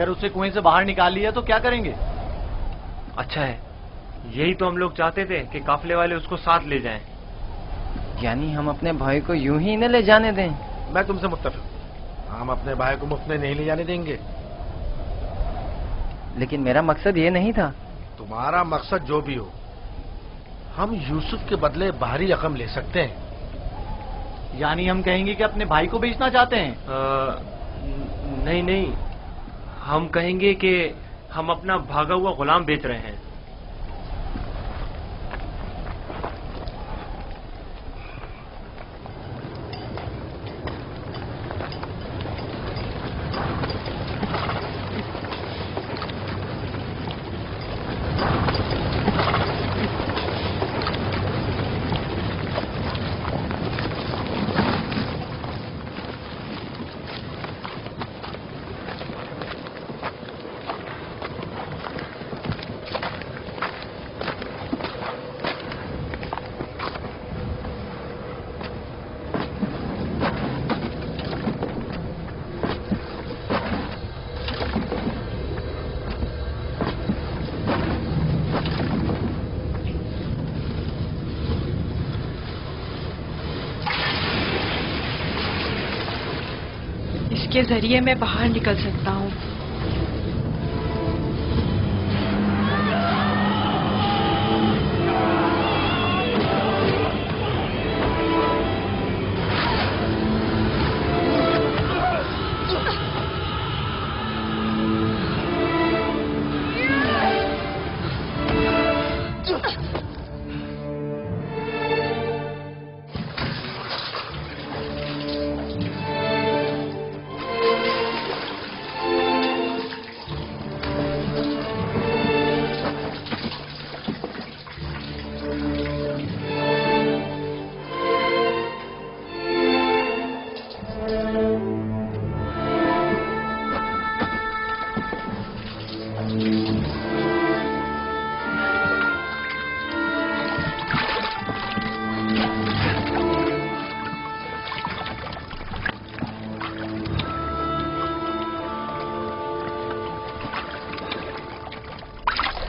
اگر اسے کنویں سے باہر نکال لیا تو کیا کریں گے؟ اچھا ہے، یہی تو ہم لوگ چاہتے تھے کہ قافلے والے اس کو ساتھ لے جائیں۔ یعنی ہم اپنے بھائی کو یوں ہی نہ لے جانے دیں؟ میں تم سے متفق ہوں، ہم اپنے بھائی کو مفت میں نہیں لے جانے دیں گے۔ لیکن میرا مقصد یہ نہیں تھا۔ تمہارا مقصد جو بھی ہو، ہم یوسف کے بدلے باہری رقم لے سکتے ہیں۔ یعنی ہم کہیں گے کہ اپنے بھائی کو بیچنا چاہتے ہیں؟ نہیں نہیں، ہم کہیں گے کہ ہم اپنا بھاگا ہوا غلام بیچ رہے ہیں۔ اس کے ذریعے میں باہر نکل سکتا ہوں۔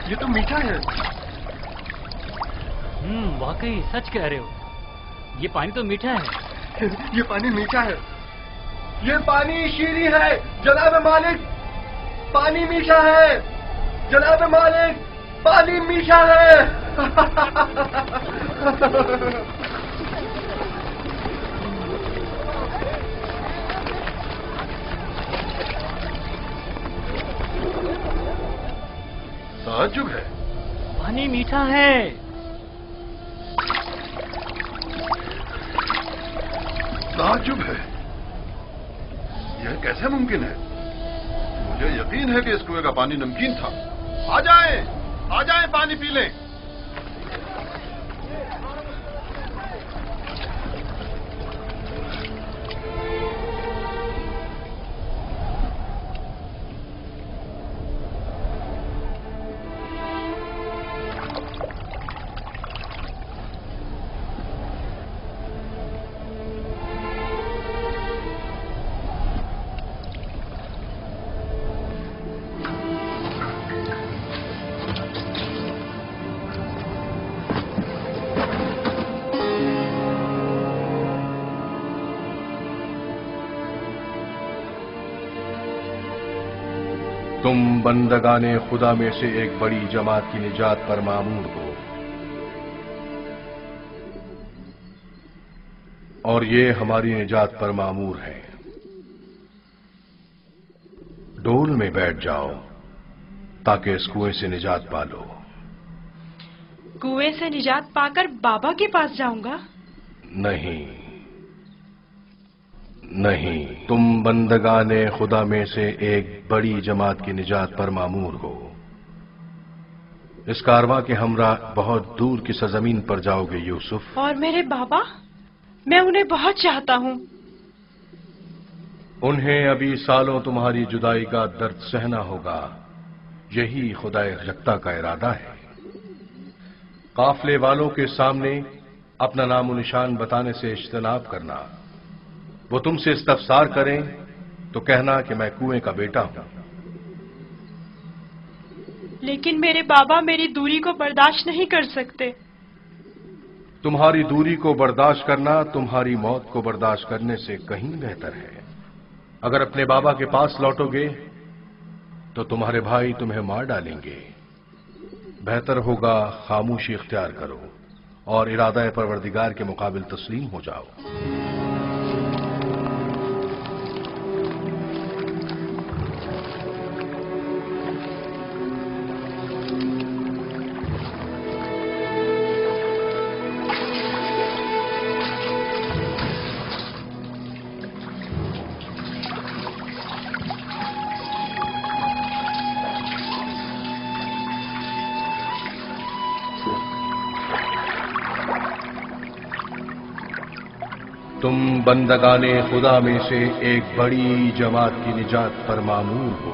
یہ تو میٹھا ہے۔ واقعی سچ کہہ رہے ہو، یہ پانی تو میٹھا ہے۔ یہ پانی میٹھا ہے، یہ پانی شیریں ہے جناب مالک، پانی میٹھا ہے جناب مالک، پانی میٹھا ہے۔ تعجب ہے، پانی میٹھا ہے۔ تعجب ہے، یہ کیسے ممکن ہے؟ مجھے یقین ہے کہ اس کنویں کا پانی نمکین تھا۔ آ جائیں پانی پی لیں۔ تم بندگان خدا میں سے ایک بڑی جماعت کی نجات پر مامور ہو، اور یہ ہماری نجات پر مامور ہے۔ ڈول میں بیٹھ جاؤ تاکہ اس کنویں سے نجات پا لو۔ کنویں سے نجات پا کر بابا کے پاس جاؤں گا؟ نہیں، تم بندگان خدا میں سے ایک بڑی جماعت کی نجات پر مامور ہو۔ اس کارواں کے ہمراہ بہت دور کی سرزمین پر جاؤ گے یوسف۔ اور میرے بابا؟ میں انہیں بہت چاہتا ہوں۔ انہیں ابھی سالوں تمہاری جدائی کا درد سہنا ہوگا، یہی خدا یکتا کا ارادہ ہے۔ قافلے والوں کے سامنے اپنا نام و نشان بتانے سے اجتناب کرنا۔ وہ تم سے استفسار کریں تو کہنا کہ میں کنویں کا بیٹا ہوں۔ لیکن میرے بابا میری دوری کو برداشت نہیں کر سکتے. تمہاری دوری کو برداشت کرنا تمہاری موت کو برداشت کرنے سے کہیں بہتر ہے. اگر اپنے بابا کے پاس لوٹو گے تو تمہارے بھائی تمہیں مار ڈالیں گے. بہتر ہوگا خاموشی اختیار کرو اور ارادہ پروردگار کے مقابل تسلیم ہو جاؤ. تم بندگان خدا میں سے ایک بڑی جماعت کی نجات پر مامور ہو.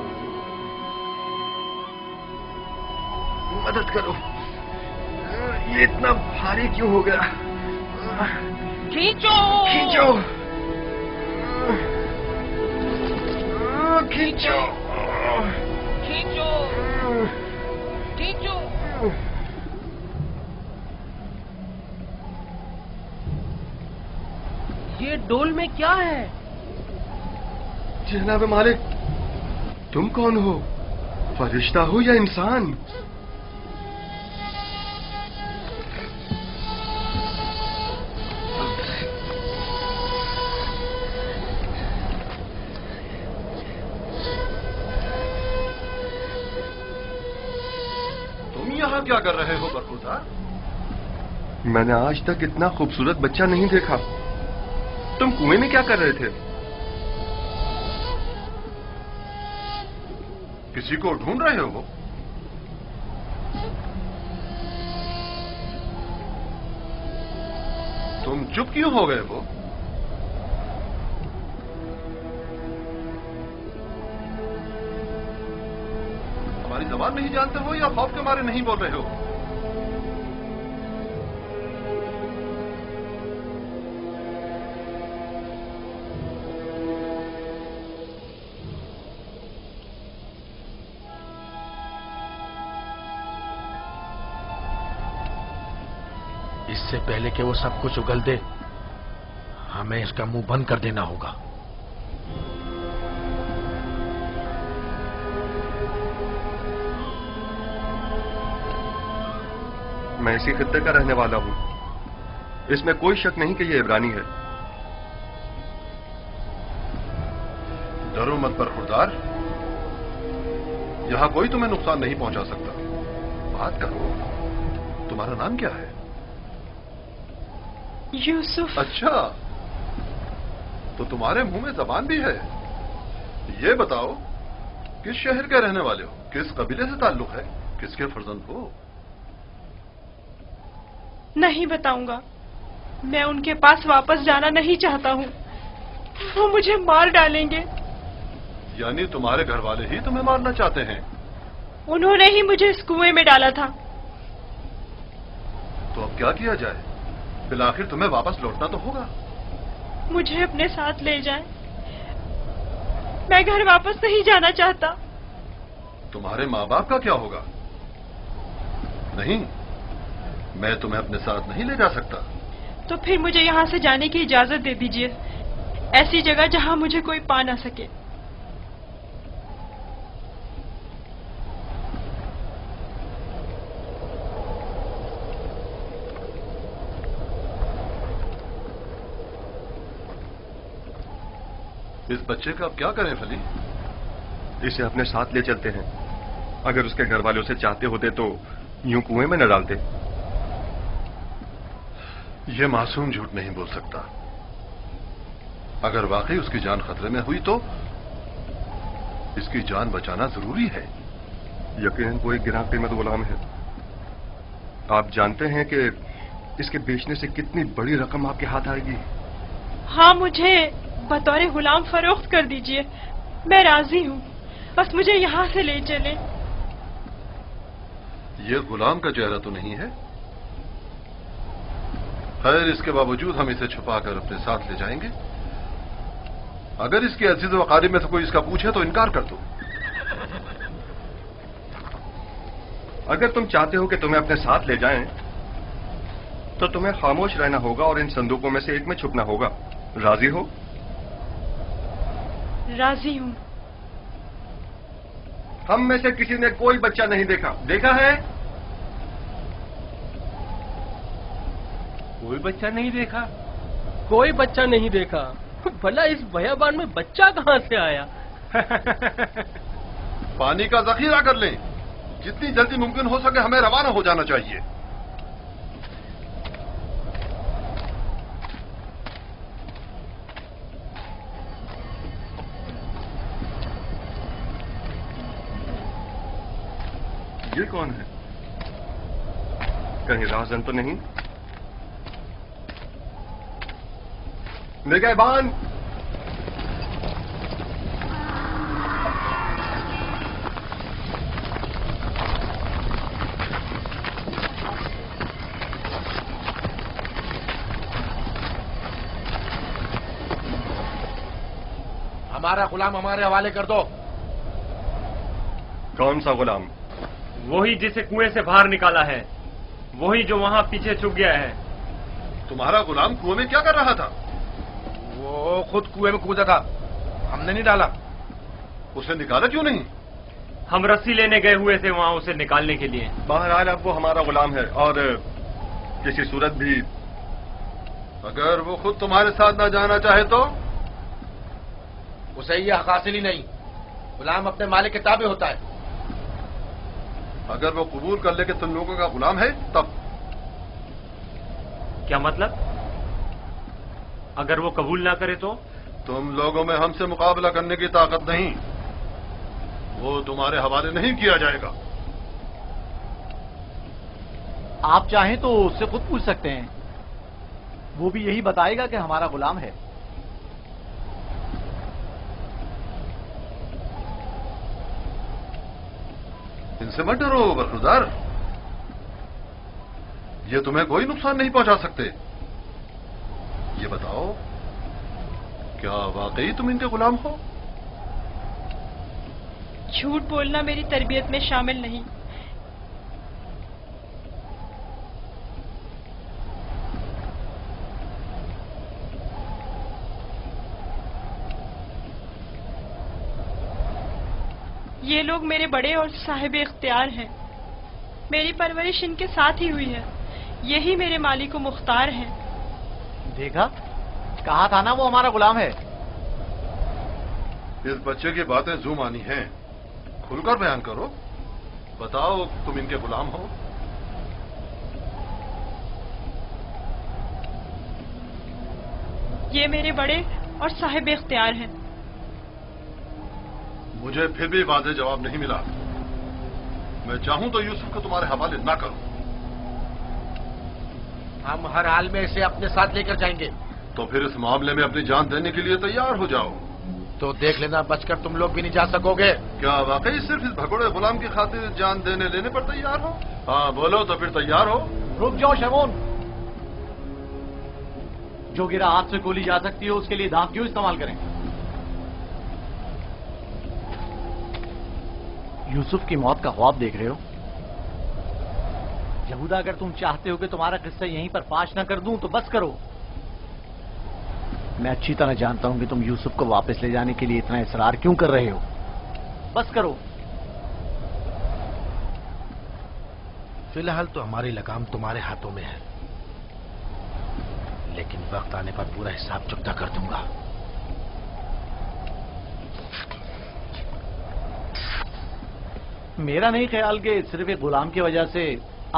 مدد کرو، یہ اتنا بھاری کیوں ہو گیا؟ کھینچو کھینچو کھینچو کھینچو کھینچو. یہ ڈول میں کیا ہے؟ جناب مالک، تم کون ہو؟ فرشتہ ہو یا انسان؟ تم یہاں کیا کر رہے ہو برخوردار؟ میں نے آج تک اتنا خوبصورت بچہ نہیں دیکھا. تم کنویں میں کیا کر رہے تھے؟ کسی کو ڈھونڈ رہے ہو؟ تم چپ کیوں ہو گئے ہو؟ ہماری زبان نہیں جانتے ہو یا خوف کے مارے نہیں بول رہے ہو؟ اس سے پہلے کہ وہ سب کچھ اگل دے ہمیں اس کا منہ بند کر دینا ہوگا. میں اسی خطے کا رہنے والا ہوں. اس میں کوئی شک نہیں کہ یہ عبرانی ہے. ڈرو مت برخوردار، یہاں کوئی تمہیں نقصان نہیں پہنچا سکتا. بات کرو، تمہارا نام کیا ہے؟ یوسف. اچھا، تو تمہارے منہ میں زبان بھی ہے. یہ بتاؤ کس شہر کے رہنے والے ہو؟ کس قبیلے سے تعلق ہے؟ کس کے فرزند ہو؟ نہیں بتاؤں گا. میں ان کے پاس واپس جانا نہیں چاہتا ہوں. وہ مجھے مار ڈالیں گے. یعنی تمہارے گھر والے ہی تمہیں مارنا چاہتے ہیں؟ انہوں نے ہی مجھے اس کنویں میں ڈالا تھا. تو اب کیا کیا جائے؟ بالآخر تمہیں واپس لوٹنا تو ہوگا. مجھے اپنے ساتھ لے جائیں. میں گھر واپس نہیں جانا چاہتا. تمہارے ماں باپ کا کیا ہوگا؟ نہیں، میں تمہیں اپنے ساتھ نہیں لے جا سکتا. تو پھر مجھے یہاں سے جانے کی اجازت دے دیجیے، ایسی جگہ جہاں مجھے کوئی پا نہ سکے. اس بچے کا اب کیا کریں فلی؟ اسے اپنے ساتھ لے چلتے ہیں. اگر اس کے گھر والے اسے چاہتے ہوتے تو یوں کنویں میں نہ ڈالتے. یہ معصوم جھوٹ نہیں بول سکتا. اگر واقعی اس کی جان خطرے میں ہوئی تو اس کی جان بچانا ضروری ہے. یقیناً وہ ایک گراں قیمت غلام ہے. آپ جانتے ہیں کہ اس کے بیچنے سے کتنی بڑی رقم آپ کے ہاتھ آئے گی. ہاں، مجھے بطور غلام فروخت کر دیجئے، میں راضی ہوں. بس مجھے یہاں سے لے چلیں. یہ غلام کا چہرہ تو نہیں ہے. خیر، اس کے باوجود ہم اسے چھپا کر اپنے ساتھ لے جائیں گے. اگر اس کے عزیز و اقارب میں سے کوئی اس کا پوچھے تو انکار کر دو. اگر تم چاہتے ہو کہ تمہیں اپنے ساتھ لے جائیں تو تمہیں خاموش رہنا ہوگا اور ان صندوقوں میں سے ایک میں چھپنا ہوگا. راضی ہو؟ راضی ہوں. ہم میں سے کسی نے کوئی بچہ نہیں دیکھا. دیکھا ہے؟ کوئی بچہ نہیں دیکھا. کوئی بچہ نہیں دیکھا. بھلا اس بیابان میں بچہ کہاں سے آیا؟ پانی کا ذخیرہ کر لیں. جتنی جلدی ممکن ہو سکے ہمیں روانہ ہو جانا چاہیے. یہ کون ہے؟ کہیں راہزن تو نہیں؟ نگہبان! ہمارا غلام ہمارے حوالے کر دو. کون سا غلام؟ وہی جسے کنویں سے باہر نکالا ہے، وہی جو وہاں پیچھے چھپ گیا ہے. تمہارا غلام کنویں میں کیا کر رہا تھا؟ وہ خود کنویں میں کودا تھا، ہم نے نہیں ڈالا. اسے نکالا کیوں نہیں؟ ہم رسی لینے گئے ہوئے تھے وہاں اسے نکالنے کے لیے. بہرحال اب وہ ہمارا غلام ہے، اور کسی صورت بھی اگر وہ خود تمہارے ساتھ نہ جانا چاہے تو اسے یہ حق حاصل ہی نہیں. غلام اپنے مالک کے تابع ہوتا ہے. اگر وہ قبول کر لے کہ تم لوگوں کا غلام ہے تب؟ کیا مطلب؟ اگر وہ قبول نہ کرے تو؟ تم لوگوں میں ہم سے مقابلہ کرنے کی طاقت نہیں. وہ تمہارے حوالے نہیں کیا جائے گا. آپ چاہیں تو اس سے خود پوچھ سکتے ہیں، وہ بھی یہی بتائے گا کہ ہمارا غلام ہے. ان سے مت ڈرو برخوردار، یہ تمہیں کوئی نقصان نہیں پہنچا سکتے. یہ بتاؤ، کیا واقعی تم ان کے غلام ہو؟ جھوٹ بولنا میری تربیت میں شامل نہیں. یہ لوگ میرے بڑے اور صاحب اختیار ہیں. میری پرورش ان کے ساتھ ہی ہوئی ہے. یہی میرے مالک و مختار ہیں. دیکھا، کہا تھا نا وہ ہمارا غلام ہے. اس بچے کی باتیں زو مانی ہیں. کھل کر بیان کرو. بتاؤ تم ان کے غلام ہو؟ یہ میرے بڑے اور صاحب اختیار ہیں. مجھے پھر بھی واضح جواب نہیں ملا. میں چاہوں تو یوسف کو تمہارے حوالے نہ کروں. ہم ہر حال میں اسے اپنے ساتھ لے کر جائیں گے. تو پھر اس معاملے میں اپنی جان دینے کے لیے تیار ہو جاؤ. تو دیکھ لینا بچ کر تم لوگ بھی نہیں جا سکو گے. کیا واقعی صرف اس بھگوڑے غلام کی خاطر جان دینے لینے پر تیار ہو؟ ہاں بولو تو پھر تیار ہو. رک جاؤ شمون. جو گرا ہاتھ سے گولی جا سکتی ہے اس کے لیے دھاک کیوں استعمال کریں؟ یوسف کی موت کا خواب دیکھ رہے ہو؟ یہودا، اگر تم چاہتے ہو کہ تمہارا قصہ یہیں پر فاش نہ کر دوں تو بس کرو. میں اچھی طرح جانتا ہوں کہ تم یوسف کو واپس لے جانے کے لیے اتنا اصرار کیوں کر رہے ہو. بس کرو. فی الحال تو ہماری لگام تمہارے ہاتھوں میں ہے، لیکن وقت آنے پر پورا حساب چکتا کر دوں گا. میرا نہیں خیال کہ صرف ایک غلام کی وجہ سے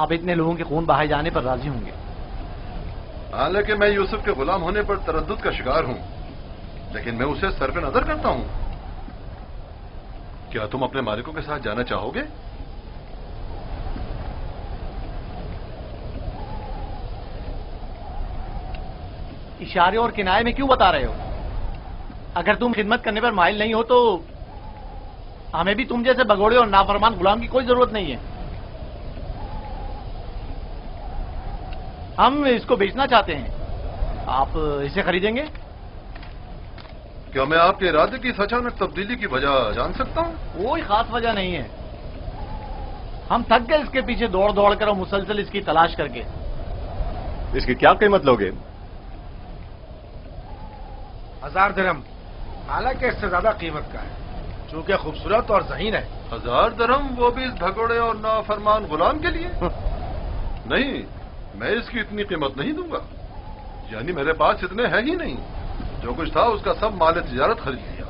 آپ اتنے لوگوں کے خون بہائے جانے پر راضی ہوں گے. حالانکہ میں یوسف کے غلام ہونے پر تردد کا شکار ہوں، لیکن میں اسے صرف نظر کرتا ہوں. کیا تم اپنے مالکوں کے ساتھ جانا چاہو گے؟ اشارے اور کنائے میں کیوں بتا رہے ہو؟ اگر تم خدمت کرنے پر مائل نہیں ہو تو ہمیں بھی تم جیسے بگوڑے اور نافرمان غلام کی کوئی ضرورت نہیں ہے. ہم اس کو بیچنا چاہتے ہیں. آپ اسے خریدیں گے؟ کیا میں آپ کے ارادے کی اچانک تبدیلی کی وجہ جان سکتا ہوں؟ کوئی خاص وجہ نہیں ہے. ہم تھک گئے اس کے پیچھے دوڑ دوڑ کر اور مسلسل اس کی تلاش کر کے. اس کی کیا قیمت لوگے؟ 1000 درہم، حالانکہ اس سے زیادہ قیمت کا ہے چونکہ خوبصورت اور ذہین ہے. 1000 درہم، وہ بھی اس بھگوڑے اور نافرمان غلام کے لیے؟ نہیں، میں اس کی اتنی قیمت نہیں دوں گا. یعنی میرے پاس اتنے ہیں ہی نہیں. جو کچھ تھا اس کا سب مال تجارت خرید لیا.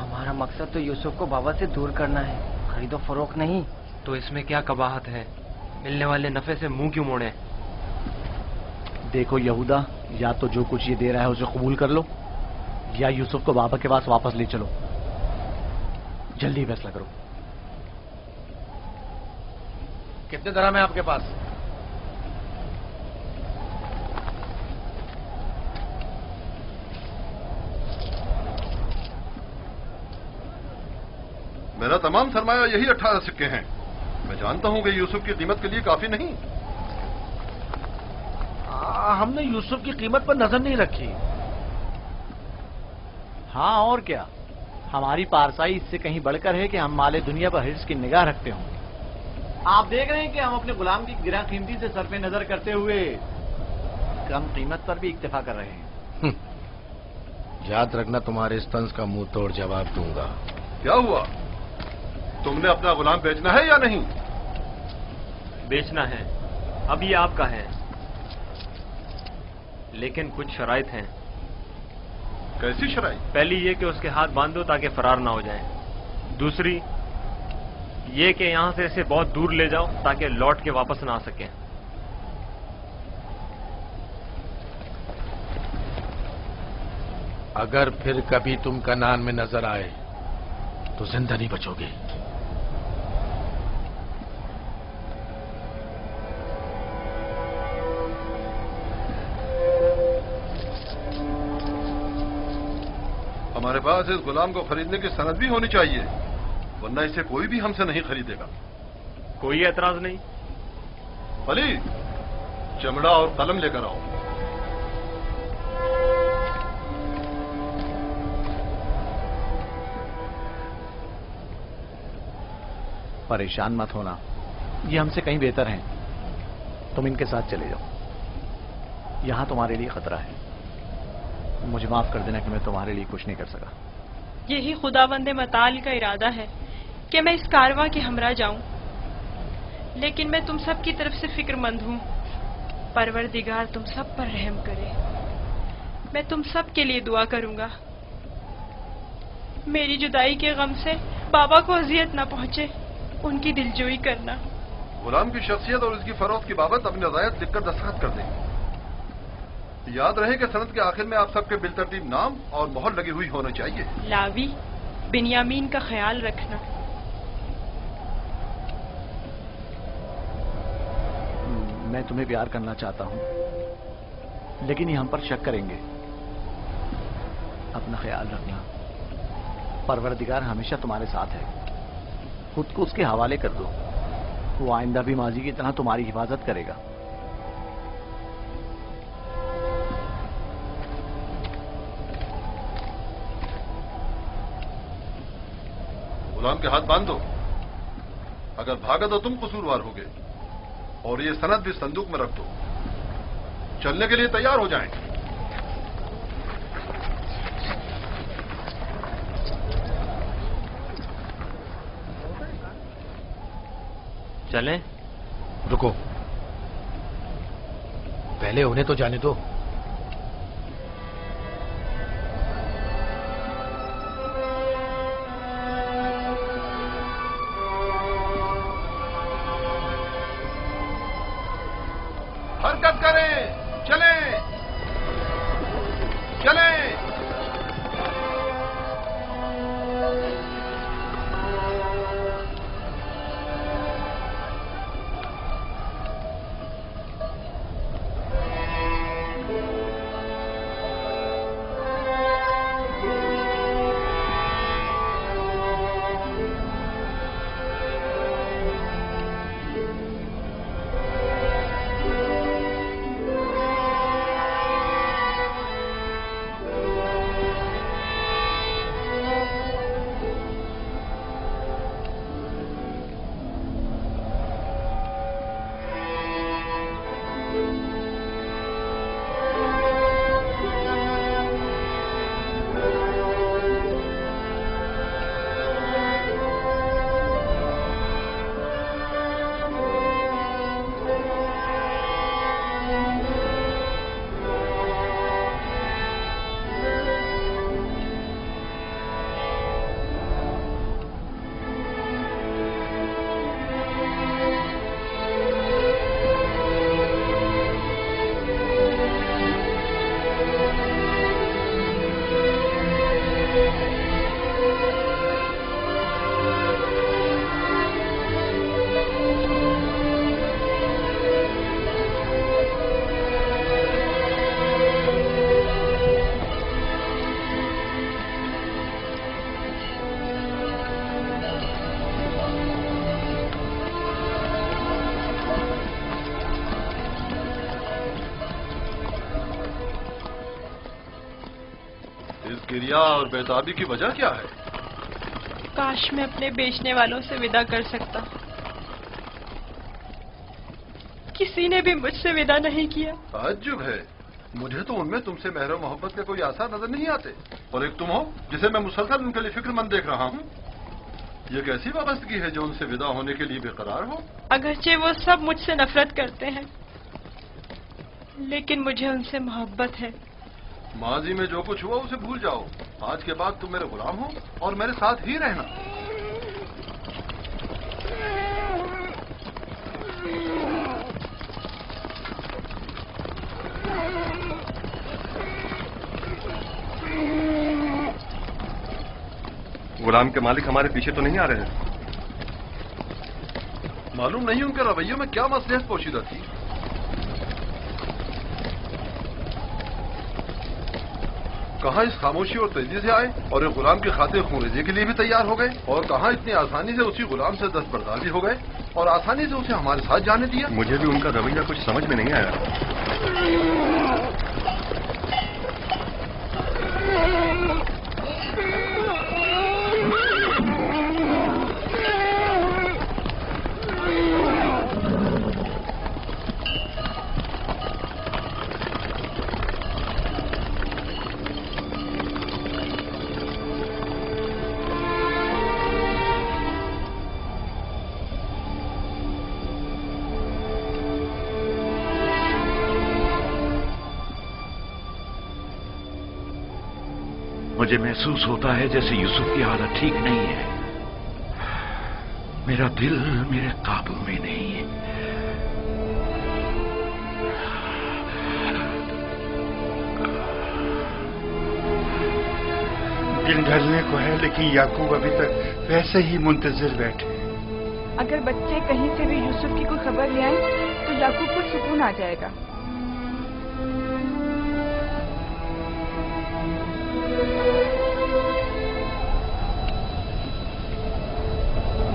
ہمارا مقصد تو یوسف کو بابا سے دور کرنا ہے، خرید و فروخت نہیں. تو اس میں کیا قباحت ہے؟ ملنے والے نفع سے منہ کیوں موڑے؟ دیکھو یہودا، یا تو جو کچھ یہ دے رہا ہے اسے قبول کر لو، یا یوسف کو بابا کے پاس واپس لے چلو. جلدی فیصلہ کرو. کتنے درہم ہے آپ کے پاس؟ میرا تمام سرمایہ یہی 18 سکے ہیں. میں جانتا ہوں کہ یوسف کی قیمت کے لیے کافی نہیں. ہم نے یوسف کی قیمت پر نظر نہیں رکھی. ہاں اور کیا، ہماری پارسائی اس سے کہیں بڑھ کر ہے کہ ہم مال دنیا پر حرص کی نگاہ رکھتے ہوں. آپ دیکھ رہے ہیں کہ ہم اپنے غلام کی گراں قیمتی سے صرف نظر کرتے ہوئے کم قیمت پر بھی اکتفا کر رہے ہیں. یاد رکھنا، تمہارے اس طنز کا منہ توڑ جواب دوں گا. کیا ہوا؟ تم نے اپنا غلام بیچنا ہے یا نہیں؟ بیچنا ہے، اب یہ آپ کا ہے، لیکن کچھ شرائط ہیں. کیسی شرائط؟ پہلی یہ کہ اس کے ہاتھ باندھ دو تاکہ فرار نہ ہو جائیں. دوسری یہ کہ یہاں سے اسے بہت دور لے جاؤ تاکہ لوٹ کے واپس نہ آ سکیں. اگر پھر کبھی تم کنعان میں نظر آئے تو زندہ نہیں بچو گے. ہمارے پاس اس غلام کو خریدنے کی سند بھی ہونی چاہیے، ورنہ اسے کوئی بھی ہم سے نہیں خریدے گا. کوئی اعتراض نہیں؟ علی، چمڑا اور قلم لے کر آؤ. پریشان مت ہونا، یہ ہم سے کہیں بہتر ہیں. تم ان کے ساتھ چلے جاؤ. یہاں تمہارے لیے خطرہ ہے. مجھے معاف کر دینا کہ میں تمہارے لیے کچھ نہیں کر سکا. یہی خداوند متعال کا ارادہ ہے کہ میں اس کارواں کے ہمراہ جاؤں، لیکن میں تم سب کی طرف سے فکر مند ہوں. پروردگار تم سب پر رحم کرے. میں تم سب کے لیے دعا کروں گا. میری جدائی کے غم سے بابا کو اذیت نہ پہنچے، ان کی دلجوئی کرنا. غلام کی شخصیت اور اس کی فروخت کی بابت اپنی رضایت لکھ کر دستخط کر دیں. یاد رہے کہ سند کے آخر میں آپ سب کے بالترتیب نام اور مہر لگی ہوئی ہونا چاہیے. لاوی، بنیامین کا خیال رکھنا. میں تمہیں پیار کرنا چاہتا ہوں، لیکن یہ ہم پر شک کریں گے. اپنا خیال رکھنا. پروردگار ہمیشہ تمہارے ساتھ ہے. خود کو اس کے حوالے کر دو، وہ آئندہ بھی ماضی کی طرح تمہاری حفاظت کرے گا. غلام کے ہاتھ باندھ دو. اگر بھاگا تو تم قصوروار ہوگے، اور یہ سند بھی صندوق میں رکھ دو. چلنے کے لیے تیار ہو جائیں. چلیں؟ رکو، پہلے انہیں تو جانے دو. حرکت کریں، چلیں چلیں. گریا اور بیتابی کی وجہ کیا ہے؟ کاش میں اپنے بیچنے والوں سے ودا کر سکتا. کسی نے بھی مجھ سے ودا نہیں کیا. تعجب ہے، مجھے تو ان میں تم سے مہر و محبت کے کوئی آثار نظر نہیں آتے، اور ایک تم ہو جسے میں مسلسل ان کے لیے فکر مند دیکھ رہا ہوں. یہ کیسی وابستگی ہے جو ان سے ودا ہونے کے لیے بے قرار ہو؟ اگرچہ وہ سب مجھ سے نفرت کرتے ہیں، لیکن مجھے ان سے محبت ہے. ماضی میں جو کچھ ہوا اسے بھول جاؤ. آج کے بعد تم میرے غلام ہو اور میرے ساتھ ہی رہنا. غلام کے مالک ہمارے پیچھے تو نہیں آ رہے ہیں؟ معلوم نہیں ان کے رویوں میں کیا مصلحت پوشیدہ تھی. کہاں اس خاموشی اور تیزی سے آئے اور ایک غلام کی خاطر خونریزی کے لیے بھی تیار ہو گئے، اور کہاں اتنی آسانی سے اسی غلام سے دستبردار بھی ہو گئے اور آسانی سے اسے ہمارے ساتھ جانے دیا. مجھے بھی ان کا رویہ کچھ سمجھ میں نہیں آیا. مجھے محسوس ہوتا ہے جیسے یوسف کی حالت ٹھیک نہیں ہے. میرا دل میرے قابو میں نہیں ہے. دن ڈھلنے کو ہے لیکن یعقوب ابھی تک ویسے ہی منتظر بیٹھے. اگر بچے کہیں سے بھی یوسف کی کوئی خبر لے آئیں تو یعقوب کو سکون آ جائے گا.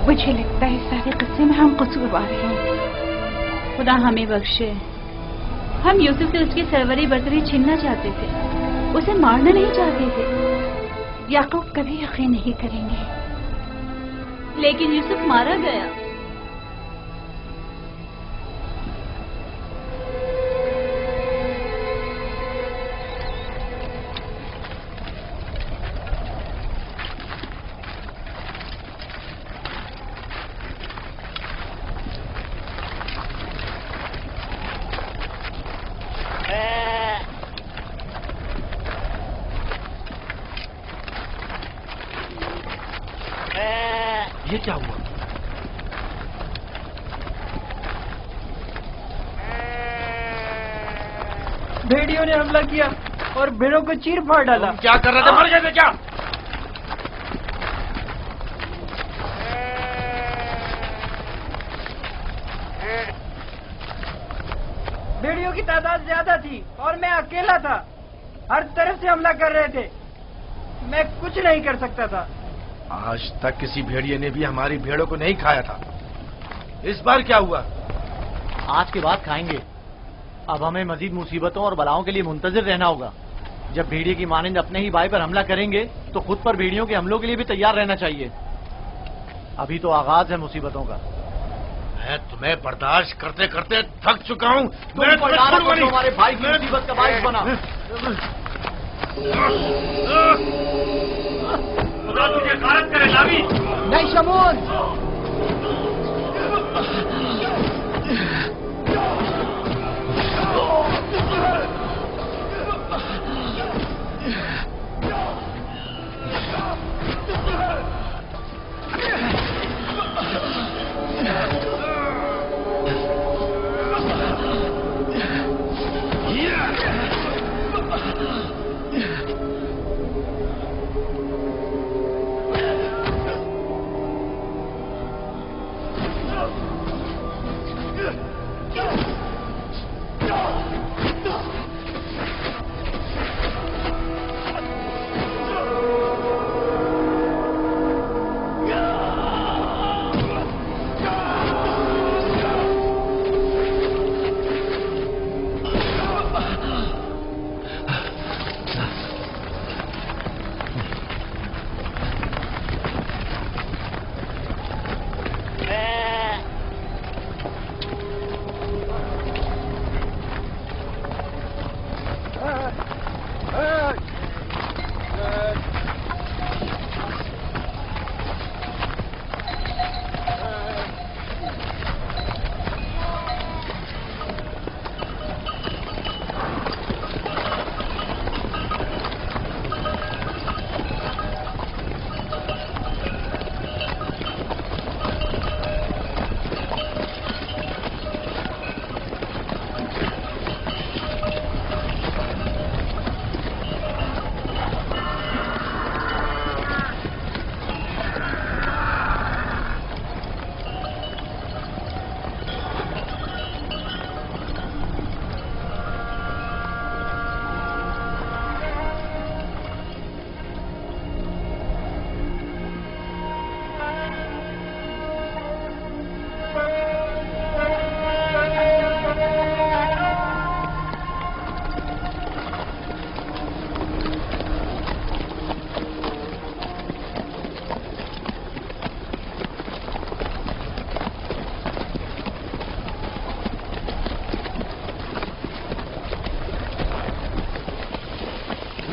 مجھے لگتا ہے سارے قصے میں ہم قصوروار ہیں. خدا ہمیں بخشے. ہم یوسف سے اس کی سروری برتری چھیننا چاہتے تھے، اسے مارنا نہیں چاہتے تھے. یعقوب کبھی یقین نہیں کریں گے، لیکن یوسف مارا گیا. یہ کیا ہوا؟ بھیڑیوں نے حملہ کیا اور بھیڑوں کو چیر پھاڑ ڈالا. کیا کر رہے تھے؟ مر گئے تھے کیا؟ بھیڑیوں کی تعداد زیادہ تھی اور میں اکیلا تھا. ہر طرف سے حملہ کر رہے تھے، میں کچھ نہیں کر سکتا تھا. آج تک کسی بھیڑیے نے بھی ہماری بھیڑوں کو نہیں کھایا تھا. اس بار کیا ہوا؟ آج کے بعد کھائیں گے. اب ہمیں مزید مصیبتوں اور بلاؤں کے لیے منتظر رہنا ہوگا. جب بھیڑیے کی مانند اپنے ہی بھائی پر حملہ کریں گے تو خود پر بھیڑیوں کے حملوں کے لیے بھی تیار رہنا چاہیے. ابھی تو آغاز ہے مصیبتوں کا. میں تمہیں برداشت کرتے کرتے تھک چکا ہوں. ہمارے بھائی کی مصیبت کا باعث بنا. خدا تجھے غارت کرے لاوی. نہیں شمون.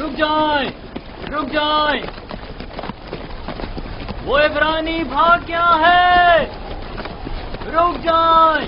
رک جائیں، رک جائیں، وہ عبرانی بھاگ گیا ہے، رک جائیں۔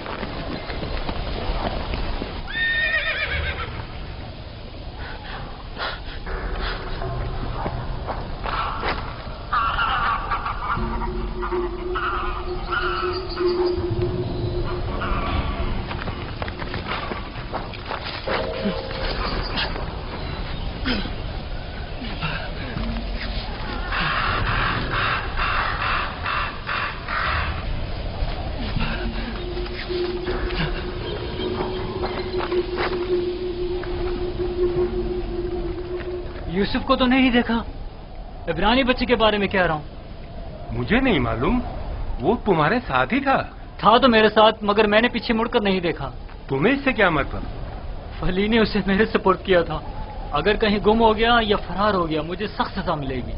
یوسف کو تو نہیں دیکھا، عبرانی بچے کے بارے میں کہہ رہا ہوں۔ مجھے نہیں معلوم، وہ تمہارے ساتھ ہی تھا تو میرے ساتھ، مگر میں نے پیچھے مڑ کر نہیں دیکھا۔ تمہیں اس سے کیا مطلب؟ فلی نے اسے میرے سپورٹ کیا تھا، اگر کہیں گم ہو گیا یا فرار ہو گیا مجھے سخت سزا ملے گی۔